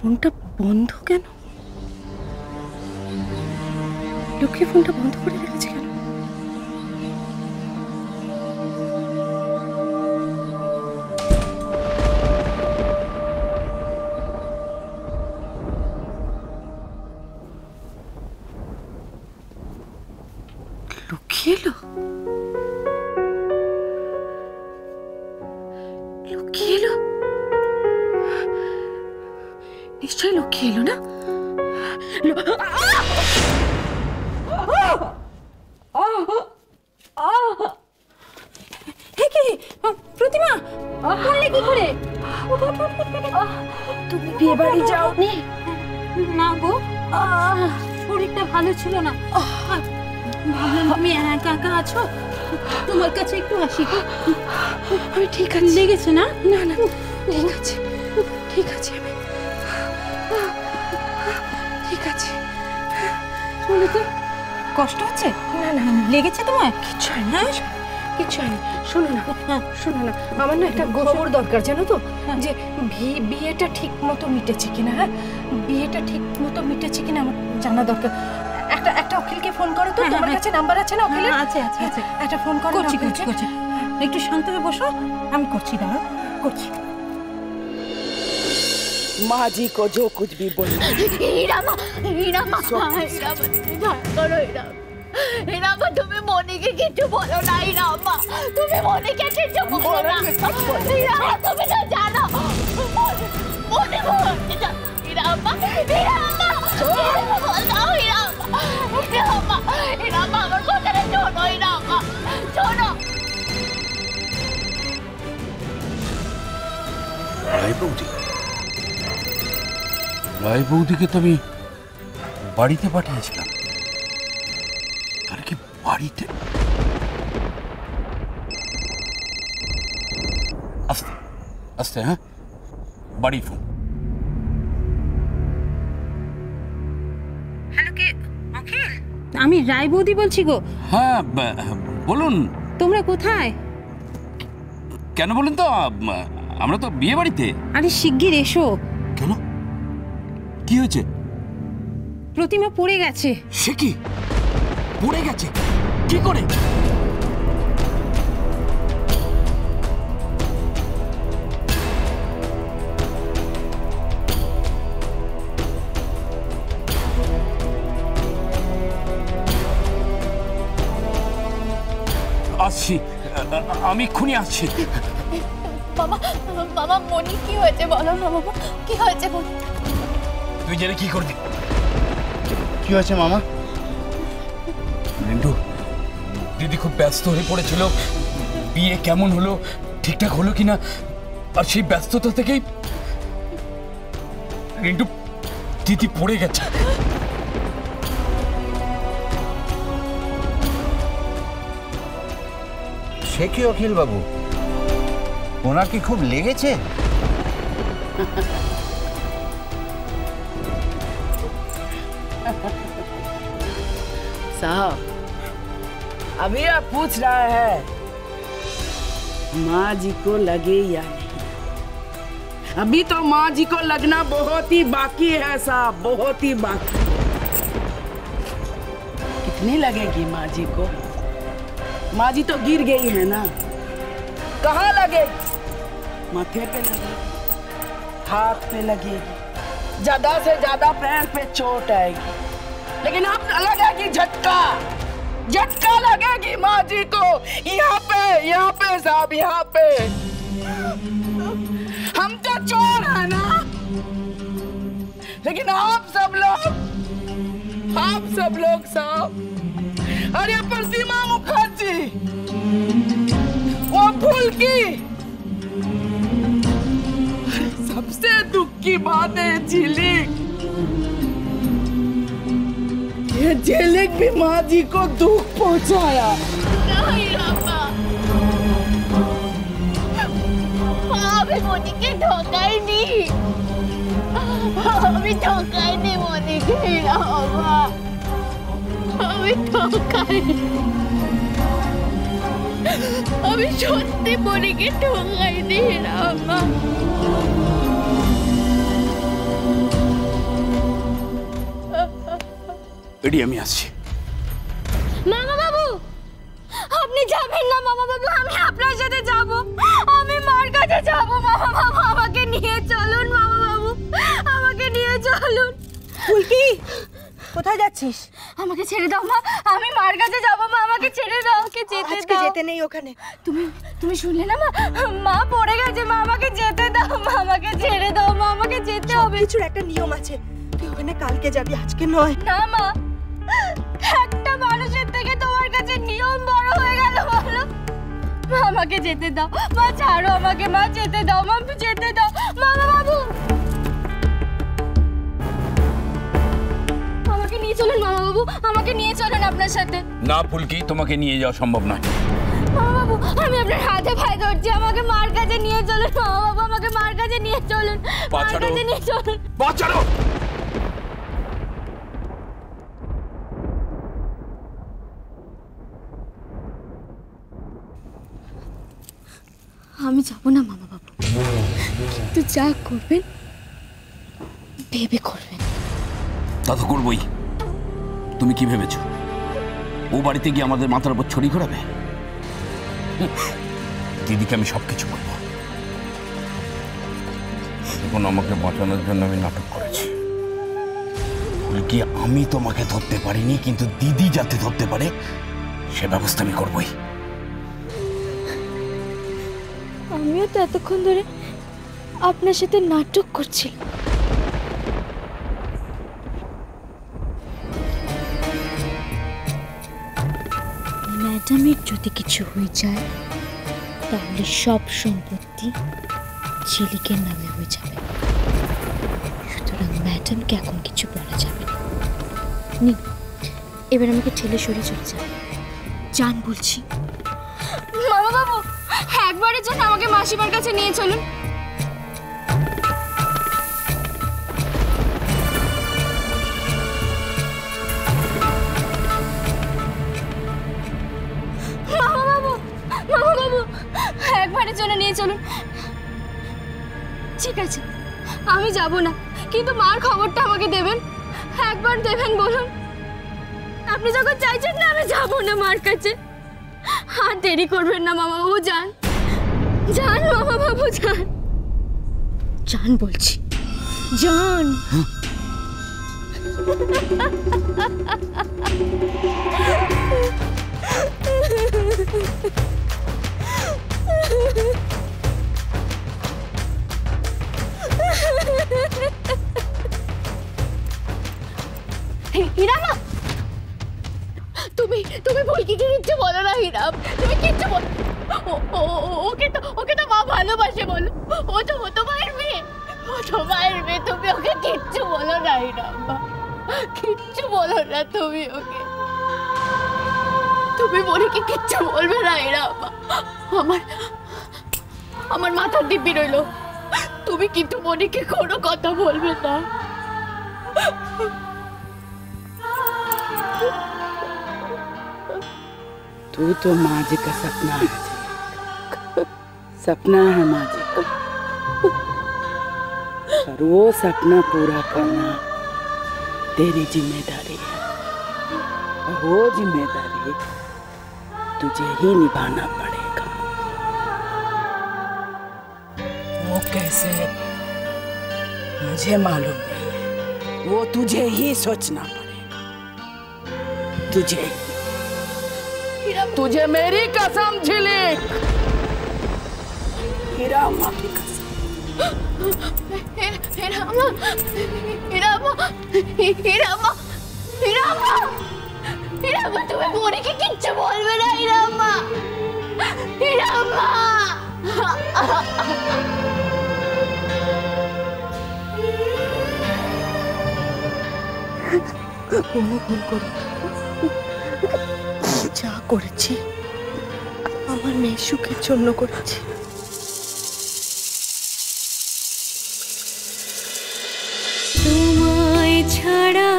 ফোনটা বন্ধ কেন? লক্ষ্মী ফোনটা বন্ধ করে রেখেছে কেন? লক্ষ্মী এলো? লক্ষ্মী এলো? নিশ্চয়ই লক্ষ্মী এলো না? প্রতিমা বললে কি করে? তুমি বিয়ে বাড়ি যাওনি? না গো, শরীরটা ভালো ছিল না। ভাবলাম তুমি একা একা আছো, তোমার কাছে একটু আসি। আমি ঠিক আছে। লেগেছে না? না না ঠিক আছে, ঠিক আছে, ঠিক আছে। শোনো তো, কষ্ট হচ্ছে? না না লেগেছে তোমার? কিচ্ছু হয়নি, কিচ্ছু হয়নি। শোনো না, শোনো না, আমার না একটা খবর দরকার, জানো তো? যে বিয়েটা ঠিক মতো মিটেছে কিনা। হ্যাঁ, বিয়েটা ঠিক মতো মিটেছে কিনা আমার জানা দরকার। একটা উকিলকে ফোন করো তো। তোমার কাছে নাম্বার আছে না উকিলের? আছে আছে আছে। একটা ফোন করো। করছি করছি করছি। একটু শান্ত হয়ে বসো, আমি করছি, দাঁড়াও, করছি। माँ जी को जो कुछ भी बोलो। তুমি মনিকে কিছু বলো না। তুমি মনিকে কিছু বলো না। তুমি তো জানো মনি আমার কথাটা শোনো। শোনো রায় বৌদিকে তো আমি বাড়িতে পাঠিয়েছিলাম। আর কি বাড়িতে? আস্তে আস্তে, হ্যাঁ, বাড়ি ফোন। হ্যালো, কে? অখিল, আমি রায় বৌদি বলছি গো। হ্যাঁ বলুন। তোমরা কোথায়? কেন বলুন তো? আমরা তো বিয়ে বাড়িতে। আরে শিগগির এসো। কেন, কি হয়েছে? প্রতিমা পড়ে গেছে। সে কি পড়ে গেছে? কি করে? আসছি, আমি এক্ষুনি আসছি। বাবা, বাবা মনি কি হয়েছে বলো না বাবা, কি হয়েছে? তুই জেনে কি করবি? কি হয়েছে মামা? রিন্টু, দিদি খুব ব্যস্ত হয়ে পড়েছিল। বিয়ে কেমন হলো, ঠিকঠাক হলো কিনা, আর সেই ব্যস্ততা থেকেই রিন্টু দিদি পড়ে গেছে। সে কি অখিল বাবু, ওনার কি খুব লেগেছে? साहब, अभी आप पूछ रहा है माँ जी को लगे या नहीं। अभी तो माँ जी को लगना बहुत ही बाकी है साहब, बहुत ही बाकी। कितनी लगेगी माँ जी को? माँ जी तो गिर गई है ना। कहाँ लगेगी? माथे पे लगेगी, हाथ पे लगेगी, ज्यादा से ज्यादा पैर पे चोट आएगी, लेकिन अब लगेगी झटका। झटका लगेगी माँ जी को यहाँ पे साहब, यहाँ पे। हम तो चोर है ना, लेकिन आप सब लोग साहब, अरे प्रतिमा मुखर्जी, वो फुल्की, सबसे दुख की बात है झिलिक, ये झिलिक भी माँ जी को दुख पहुंचाया। नहीं रामा, अभी मोनी के धोखा ही नहीं, अभी धोखा ही नहीं मोनी के रामा, अभी धोखा ही, अभी সত্যি মনিকে ঠকাই নি রামা। এডি আমি আসছি। মামা বাবু, আপনি যাবেন না মামা বাবু, আমি আপনার সাথে যাব। আমি মার কাছে যাব মামা বাবু, আমাকে নিয়ে চলুন মামা বাবু, আমাকে নিয়ে চলুন। ফুলকি, কোথায় যাচ্ছিস? আমাকে ছেড়ে দাও মা, আমি মার কাছে যাব মা, আমাকে ছেড়ে দাও, আমাকে যেতে আজকে দাও। যেতে নেই ওখানে। তুমি শুনলে না মা, মা পড়ে গেছে মা, আমাকে যেতে দাও মা, আমাকে ছেড়ে দাও মা, আমাকে যেতে হবে। কিছুর একটা নিয়ম আছে, তুই ওখানে কালকে যাবি, আজকে নয়। না মা, একটা মানুষের থেকে তোমার কাছে নিয়ম বড় হয়ে গেল বলো? মা আমাকে যেতে দাও মা, ছাড়ো আমাকে মা, যেতে দাও মা, যেতে দাও। মামা বাবু, আমাকে নিয়ে চলুন মামা বাবু, আমাকে নিয়ে চলুন আপনার সাথে। না ফুলকি, তোমাকে নিয়ে যাওয়া সম্ভব নয়। মামা বাবু, আমি আপনার হাতে পায়ে ধরছি, আমাকে মার কাছে নিয়ে চলুন মামা বাবু, আমাকে মার কাছে নিয়ে চলুন, মার কাছে নিয়ে চলুন। বাঁচানো। আমি যাব না মামা বাবু, কিন্তু যা করবেন ভেবে করবেন। তা তো করবই। তুমি কি ভেবেছো ও বাড়িতে গিয়ে আমাদের মাথার উপর ছড়ি ঘোরাবে? দিদিকে আমি সবকিছু বলবো। এখন আমাকে বাঁচানোর জন্য আমি নাটক করেছি। কি আমি তোমাকে ধরতে পারিনি, কিন্তু দিদি যাতে ধরতে পারে সে ব্যবস্থা আমি করবই। আমিও তো এতক্ষণ ধরে আপনার সাথে নাটক করছি। ম্যাডামের যদি কিছু হয়ে যায় তাহলে সব সম্পত্তি ঝিলিকের নামে হয়ে যাবে, সুতরাং ম্যাডামকে এখন কিছু বলা যাবে না। নিন, এবার আমাকে ঠেলে সরে চলে যান, যান বলছি। মামা বাবু, একবারের জন্য আমাকে মাসিমার কাছে নিয়ে চলুন। মামা বাবু, একবারের জন্য নিয়ে চলুন। ঠিক আছে, আমি যাব না, কিন্তু মার খবরটা আমাকে দেবেন, একবার দেবেন বলুন। আপনি যখন চাইছেন না, আমি যাব না মার কাছে। আর দেরি করবেন না মামা বাবু, যান যান মামা বাবু, যান যান বলছি, যান। হিরামা, তুমি ফুলকিকে কিচ্ছু বলো না হিরাম, তুমি কিচ্ছু বলো। ওকে তো মা ভালোবাসে বলো, ও তো মায়ের মেয়ে, তুমি ওকে কিচ্ছু বলো না হিরাম্মা, কিচ্ছু বলো না তুমি ওকে, তুমি মনিকে কিচ্ছু বলবে না হিরাম্মা। আমার মাথার দিব্যি রইল, তুমি কিন্তু মনিকে কোনো কথা বলবে না। तू तो माँ जी का सपना है, सपना है माँ जी का, और वो सपना पूरा करना तेरी जिम्मेदारी है, और वो जिम्मेदारी तुझे ही निभाना पड़ेगा। वो कैसे मुझे मालूम नहीं है, वो तुझे ही सोचना पड़ेगा, तुझे मेरी कसम झिलिक, हिरामा की कसम। হিরাম্মা, তুমি মনিকে কিচ্ছু বলবে না হিরাম্মা, হিরাম্মা। কোনো ভুল করি, যা করেছি আমার মেয়ের সুখের জন্য করেছি। তোমায় ছাড়া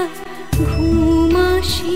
ঘুম আসি